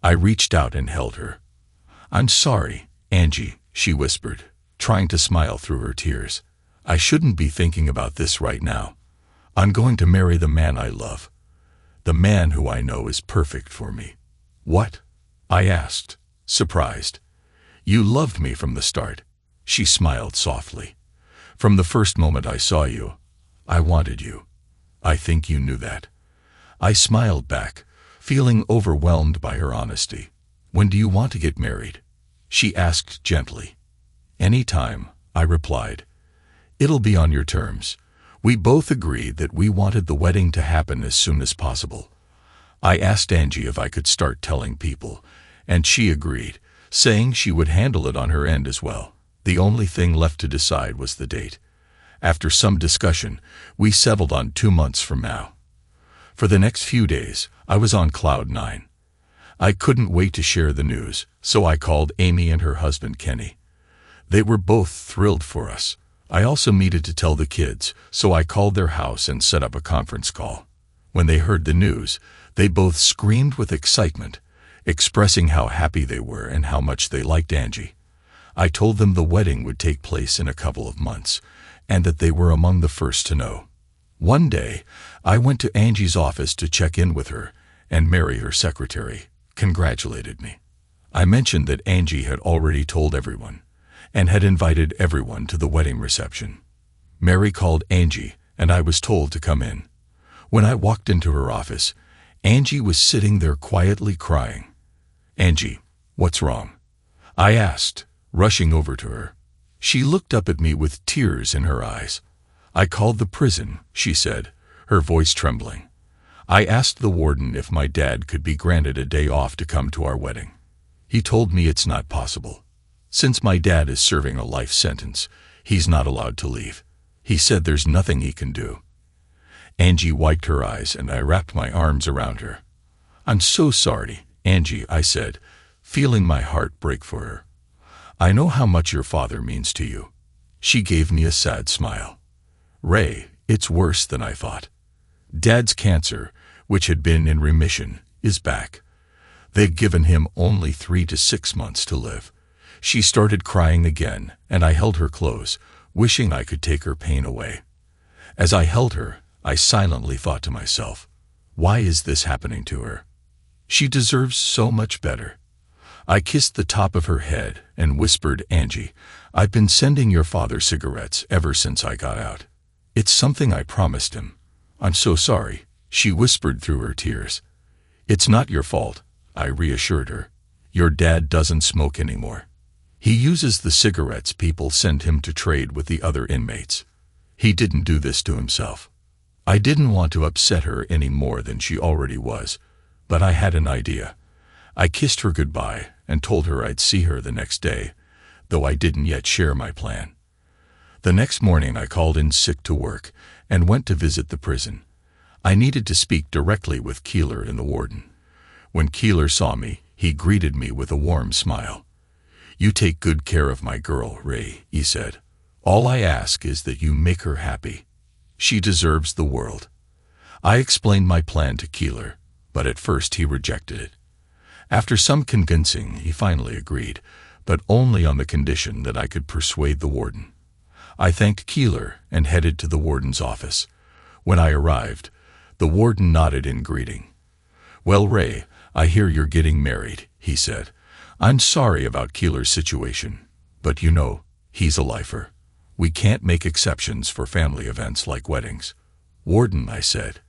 I reached out and held her. "I'm sorry, Angie," she whispered, trying to smile through her tears. I shouldn't be thinking about this right now. I'm going to marry the man I love. The man who I know is perfect for me. What? I asked, surprised. You loved me from the start. She smiled softly. From the first moment I saw you, I wanted you. I think you knew that. I smiled back, feeling overwhelmed by her honesty. When do you want to get married? She asked gently. Anytime, I replied. It'll be on your terms. We both agreed that we wanted the wedding to happen as soon as possible. I asked Angie if I could start telling people, and she agreed, saying she would handle it on her end as well. The only thing left to decide was the date. After some discussion, we settled on 2 months from now. For the next few days, I was on cloud 9. I couldn't wait to share the news, so I called Amy and her husband Kenny. They were both thrilled for us. I also needed to tell the kids, so I called their house and set up a conference call. When they heard the news, they both screamed with excitement, expressing how happy they were and how much they liked Angie. I told them the wedding would take place in a couple of months, and that they were among the first to know. One day, I went to Angie's office to check in with her, and Mary, her secretary, congratulated me. I mentioned that Angie had already told everyone, and had invited everyone to the wedding reception. Mary called Angie, and I was told to come in. When I walked into her office, Angie was sitting there quietly crying. Angie, what's wrong? I asked, rushing over to her. She looked up at me with tears in her eyes. I called the prison, she said, her voice trembling. I asked the warden if my dad could be granted a day off to come to our wedding. He told me it's not possible. Since my dad is serving a life sentence, he's not allowed to leave. He said there's nothing he can do. Angie wiped her eyes and I wrapped my arms around her. I'm so sorry, Angie, I said, feeling my heart break for her. I know how much your father means to you. She gave me a sad smile. Ray, it's worse than I thought. Dad's cancer, which had been in remission, is back. They've given him only 3 to 6 months to live. She started crying again, and I held her close, wishing I could take her pain away. As I held her, I silently thought to myself, why is this happening to her? She deserves so much better. I kissed the top of her head and whispered, Angie, I've been sending your father cigarettes ever since I got out. It's something I promised him. I'm so sorry, she whispered through her tears. It's not your fault, I reassured her. Your dad doesn't smoke anymore. He uses the cigarettes people send him to trade with the other inmates. He didn't do this to himself. I didn't want to upset her any more than she already was, but I had an idea. I kissed her goodbye and told her I'd see her the next day, though I didn't yet share my plan. The next morning I called in sick to work and went to visit the prison. I needed to speak directly with Keeler and the warden. When Keeler saw me, he greeted me with a warm smile. You take good care of my girl, Ray, he said. All I ask is that you make her happy. She deserves the world. I explained my plan to Keeler, but at first he rejected it. After some convincing, he finally agreed, but only on the condition that I could persuade the warden. I thanked Keeler and headed to the warden's office. When I arrived, the warden nodded in greeting. Well, Ray, I hear you're getting married, he said. I'm sorry about Keeler's situation, but you know, he's a lifer. We can't make exceptions for family events like weddings. Warden, I said,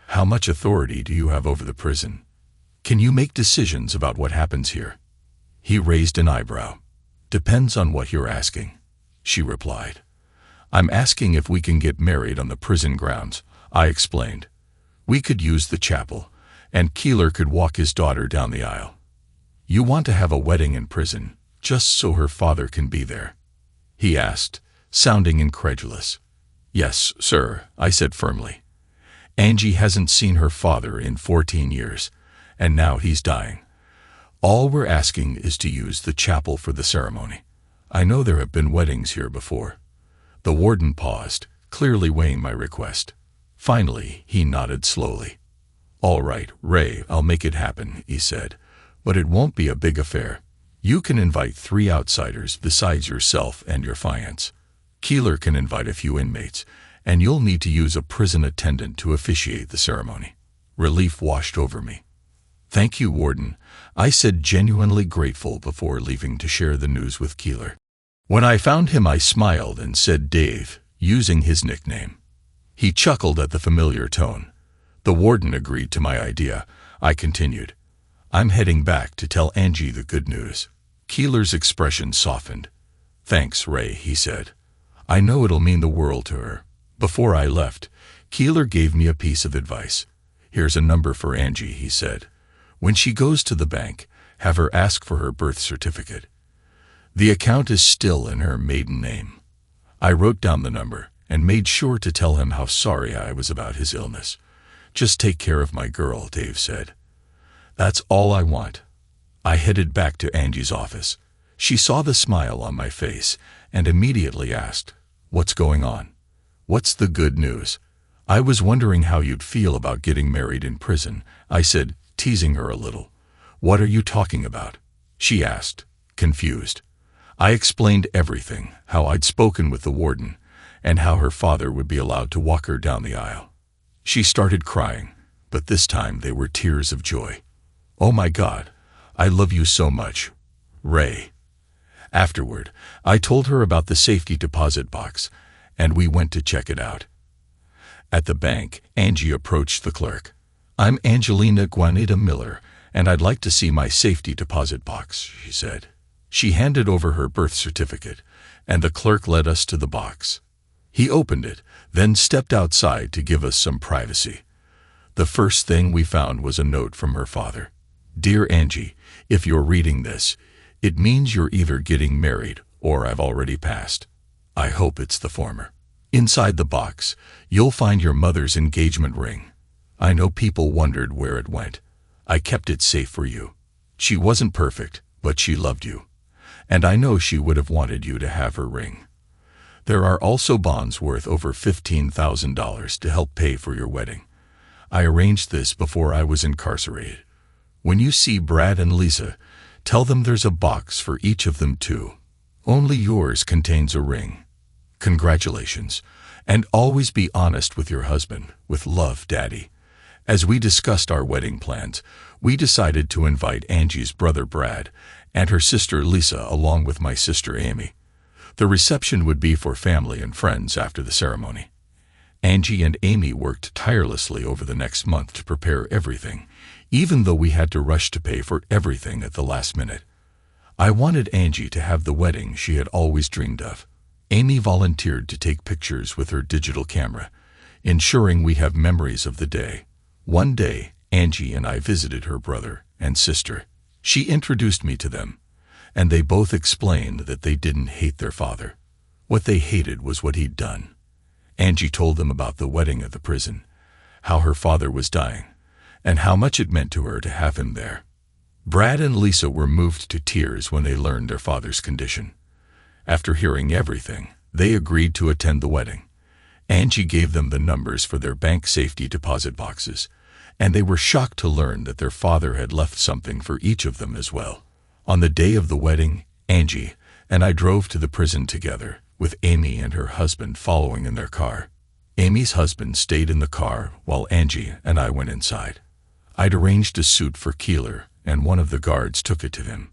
how much authority do you have over the prison? Can you make decisions about what happens here? He raised an eyebrow. Depends on what you're asking, she replied. I'm asking if we can get married on the prison grounds, I explained. We could use the chapel, and Keeler could walk his daughter down the aisle. You want to have a wedding in prison, just so her father can be there? He asked, sounding incredulous. Yes, sir, I said firmly. Angie hasn't seen her father in 14 years, and now he's dying. All we're asking is to use the chapel for the ceremony. I know there have been weddings here before. The warden paused, clearly weighing my request. Finally, he nodded slowly. All right, Ray, I'll make it happen, he said, but it won't be a big affair. You can invite 3 outsiders besides yourself and your fiancé. Keeler can invite a few inmates, and you'll need to use a prison attendant to officiate the ceremony." Relief washed over me. "Thank you, Warden," I said, genuinely grateful before leaving to share the news with Keeler. When I found him, I smiled and said Dave, using his nickname. He chuckled at the familiar tone. The warden agreed to my idea. I continued, "I'm heading back to tell Angie the good news." Keeler's expression softened. "Thanks, Ray," he said. "I know it'll mean the world to her." Before I left, Keeler gave me a piece of advice. "Here's a number for Angie," he said. "When she goes to the bank, have her ask for her birth certificate. The account is still in her maiden name." I wrote down the number and made sure to tell him how sorry I was about his illness. "Just take care of my girl," Dave said. "That's all I want." I headed back to Angie's office. She saw the smile on my face and immediately asked, "What's going on? What's the good news?" "I was wondering how you'd feel about getting married in prison," I said, teasing her a little. "What are you talking about?" she asked, confused. I explained everything, how I'd spoken with the warden, and how her father would be allowed to walk her down the aisle. She started crying, but this time they were tears of joy. "Oh my God, I love you so much, Ray." Afterward, I told her about the safety deposit box, and we went to check it out. At the bank, Angie approached the clerk. "I'm Angelina Juanita Miller, and I'd like to see my safety deposit box," she said. She handed over her birth certificate, and the clerk led us to the box. He opened it, then stepped outside to give us some privacy. The first thing we found was a note from her father. "Dear Angie, if you're reading this, it means you're either getting married or I've already passed. I hope it's the former. Inside the box, you'll find your mother's engagement ring. I know people wondered where it went. I kept it safe for you. She wasn't perfect, but she loved you. And I know she would have wanted you to have her ring. There are also bonds worth over $15,000 to help pay for your wedding. I arranged this before I was incarcerated. When you see Brad and Lisa, tell them there's a box for each of them too. Only yours contains a ring. Congratulations, and always be honest with your husband. With love, Daddy." As we discussed our wedding plans, we decided to invite Angie's brother Brad and her sister Lisa along with my sister Amy. The reception would be for family and friends after the ceremony. Angie and Amy worked tirelessly over the next month to prepare everything, even though we had to rush to pay for everything at the last minute. I wanted Angie to have the wedding she had always dreamed of. Amy volunteered to take pictures with her digital camera, ensuring we have memories of the day. One day, Angie and I visited her brother and sister. She introduced me to them, and they both explained that they didn't hate their father. What they hated was what he'd done. Angie told them about the wedding at the prison, how her father was dying, and how much it meant to her to have him there. Brad and Lisa were moved to tears when they learned their father's condition. After hearing everything, they agreed to attend the wedding. Angie gave them the numbers for their bank safety deposit boxes, and they were shocked to learn that their father had left something for each of them as well. On the day of the wedding, Angie and I drove to the prison together, with Amy and her husband following in their car. Amy's husband stayed in the car while Angie and I went inside. I'd arranged a suit for Keeler, and one of the guards took it to him.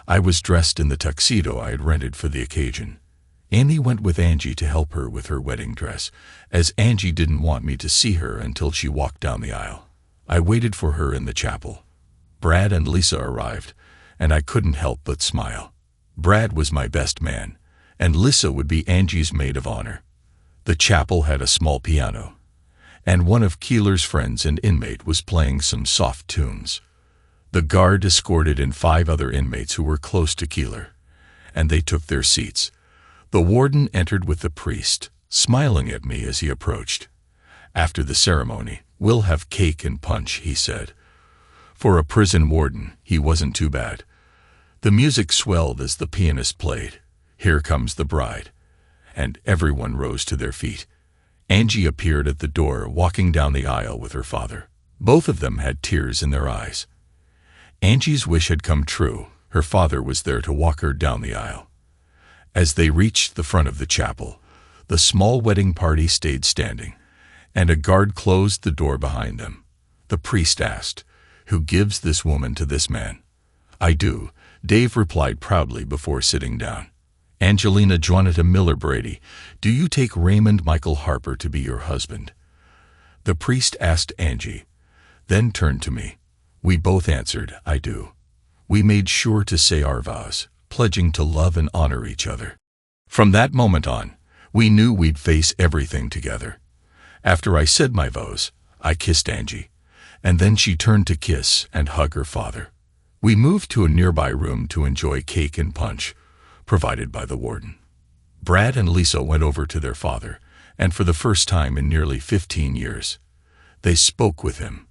I was dressed in the tuxedo I had rented for the occasion. Amy went with Angie to help her with her wedding dress, as Angie didn't want me to see her until she walked down the aisle. I waited for her in the chapel. Brad and Lisa arrived, and I couldn't help but smile. Brad was my best man, and Lisa would be Angie's maid of honor. The chapel had a small piano, and one of Keeler's friends, an inmate, was playing some soft tunes. The guard escorted in 5 other inmates who were close to Keeler, and they took their seats. The warden entered with the priest, smiling at me as he approached. "After the ceremony, we'll have cake and punch," he said. For a prison warden, he wasn't too bad. The music swelled as the pianist played, "Here Comes the Bride," and everyone rose to their feet. Angie appeared at the door, walking down the aisle with her father. Both of them had tears in their eyes. Angie's wish had come true. Her father was there to walk her down the aisle. As they reached the front of the chapel, The small wedding party stayed standing, and a guard closed the door behind them. The priest asked, "Who gives this woman to this man?" "I do," Dave replied proudly before sitting down. "Angelina Juanita Miller Brady, do you take Raymond Michael Harper to be your husband?" The priest asked Angie, then turned to me. We both answered, "I do." We made sure to say our vows, pledging to love and honor each other. From that moment on, we knew we'd face everything together. After I said my vows, I kissed Angie, and then she turned to kiss and hug her father. We moved to a nearby room to enjoy cake and punch, provided by the warden. Brad and Lisa went over to their father, and for the first time in nearly 15 years, they spoke with him.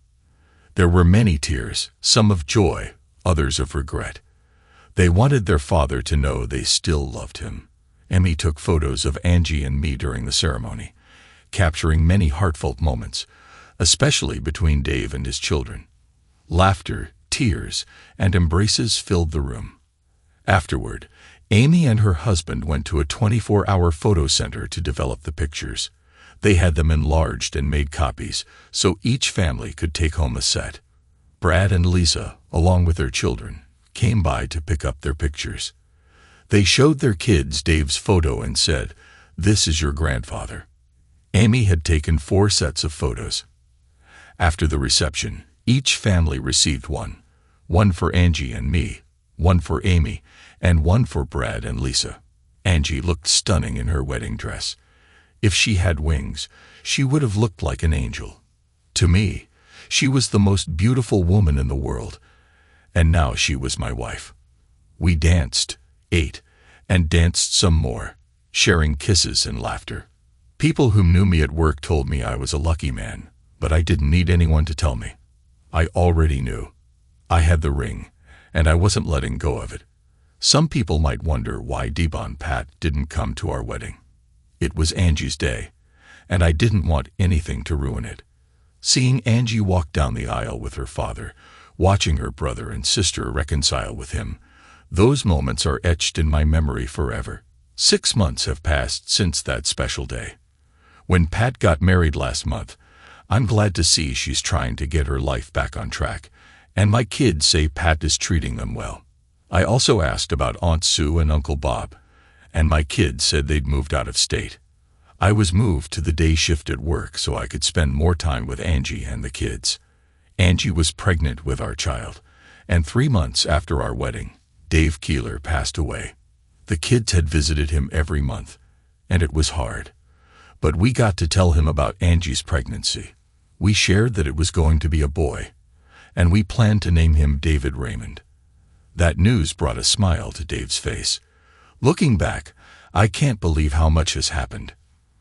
There were many tears, some of joy, others of regret. They wanted their father to know they still loved him. Emmy took photos of Angie and me during the ceremony, capturing many heartfelt moments, especially between Dave and his children. Laughter, tears, and embraces filled the room. Afterward, Amy and her husband went to a 24-hour photo center to develop the pictures. They had them enlarged and made copies, so each family could take home a set. Brad and Lisa, along with their children, came by to pick up their pictures. They showed their kids Dave's photo and said, "This is your grandfather." Amy had taken 4 sets of photos. After the reception, each family received one for Angie and me, one for Amy, and one for Brad and Lisa. Angie looked stunning in her wedding dress. If she had wings, she would have looked like an angel. To me, she was the most beautiful woman in the world, and now she was my wife. We danced, ate, and danced some more, sharing kisses and laughter. People who knew me at work told me I was a lucky man, but I didn't need anyone to tell me. I already knew. I had the ring, and I wasn't letting go of it. Some people might wonder why Debon Pat didn't come to our wedding. It was Angie's day, and I didn't want anything to ruin it. Seeing Angie walk down the aisle with her father, watching her brother and sister reconcile with him, those moments are etched in my memory forever. 6 months have passed since that special day. When Pat got married last month, I'm glad to see she's trying to get her life back on track, and my kids say Pat is treating them well. I also asked about Aunt Sue and Uncle Bob, and my kids said they'd moved out of state. I was moved to the day shift at work so I could spend more time with Angie and the kids. Angie was pregnant with our child, and 3 months after our wedding, Dave Keeler passed away. The kids had visited him every month, and it was hard. But we got to tell him about Angie's pregnancy. We shared that it was going to be a boy, and we planned to name him David Raymond. That news brought a smile to Dave's face. Looking back, I can't believe how much has happened.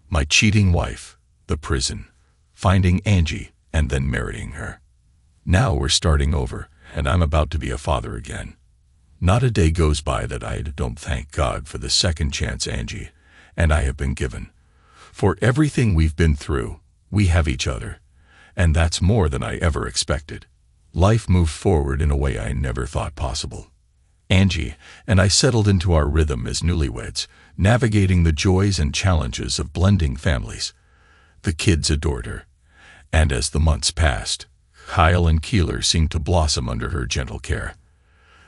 My cheating wife, the prison, finding Angie, and then marrying her. Now we're starting over, and I'm about to be a father again. Not a day goes by that I don't thank God for the second chance Angie and I have been given. For everything we've been through, we have each other, and that's more than I ever expected. Life moved forward in a way I never thought possible. Angie and I settled into our rhythm as newlyweds, navigating the joys and challenges of blending families. The kids adored her, and as the months passed, Kyle and Keeler seemed to blossom under her gentle care.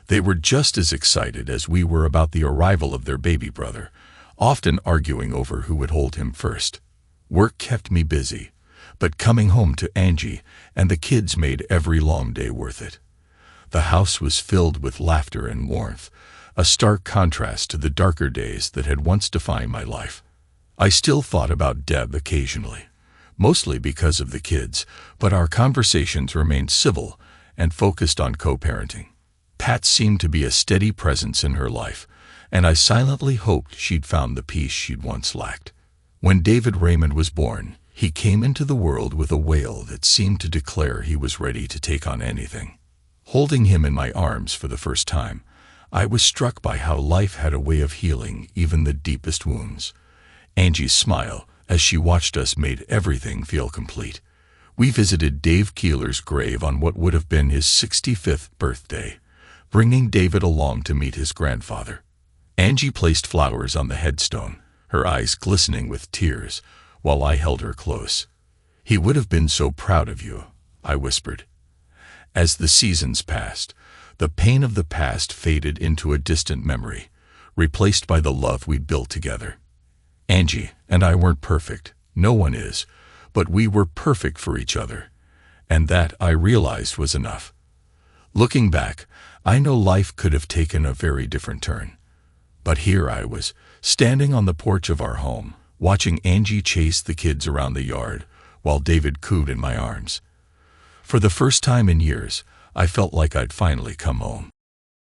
They were just as excited as we were about the arrival of their baby brother, often arguing over who would hold him first. Work kept me busy, but coming home to Angie and the kids made every long day worth it. The house was filled with laughter and warmth, a stark contrast to the darker days that had once defined my life. I still thought about Deb occasionally, mostly because of the kids, but our conversations remained civil and focused on co-parenting. Pat seemed to be a steady presence in her life, and I silently hoped she'd found the peace she'd once lacked. When David Raymond was born, he came into the world with a wail that seemed to declare he was ready to take on anything. Holding him in my arms for the first time, I was struck by how life had a way of healing even the deepest wounds. Angie's smile, as she watched us, made everything feel complete. We visited Dave Keeler's grave on what would have been his 65th birthday, bringing David along to meet his grandfather. Angie placed flowers on the headstone, her eyes glistening with tears, while I held her close. "He would have been so proud of you," I whispered. As the seasons passed, the pain of the past faded into a distant memory, replaced by the love we'd built together. Angie and I weren't perfect, no one is, but we were perfect for each other, and that, I realized, was enough. Looking back, I know life could have taken a very different turn. But here I was, standing on the porch of our home, watching Angie chase the kids around the yard, while David cooed in my arms. For the first time in years, I felt like I'd finally come home.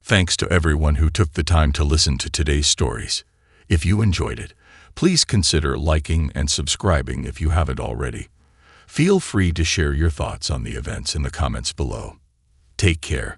Thanks to everyone who took the time to listen to today's stories. If you enjoyed it, please consider liking and subscribing if you haven't already. Feel free to share your thoughts on the events in the comments below. Take care.